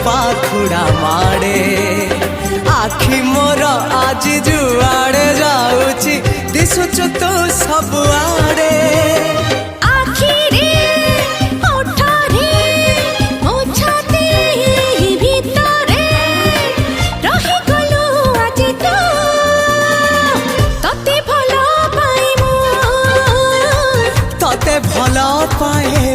पाखुड़ा माड़े आखि मोर आज जुआड़े जाऊची दिशुचु तू सबुआड़े भल पाए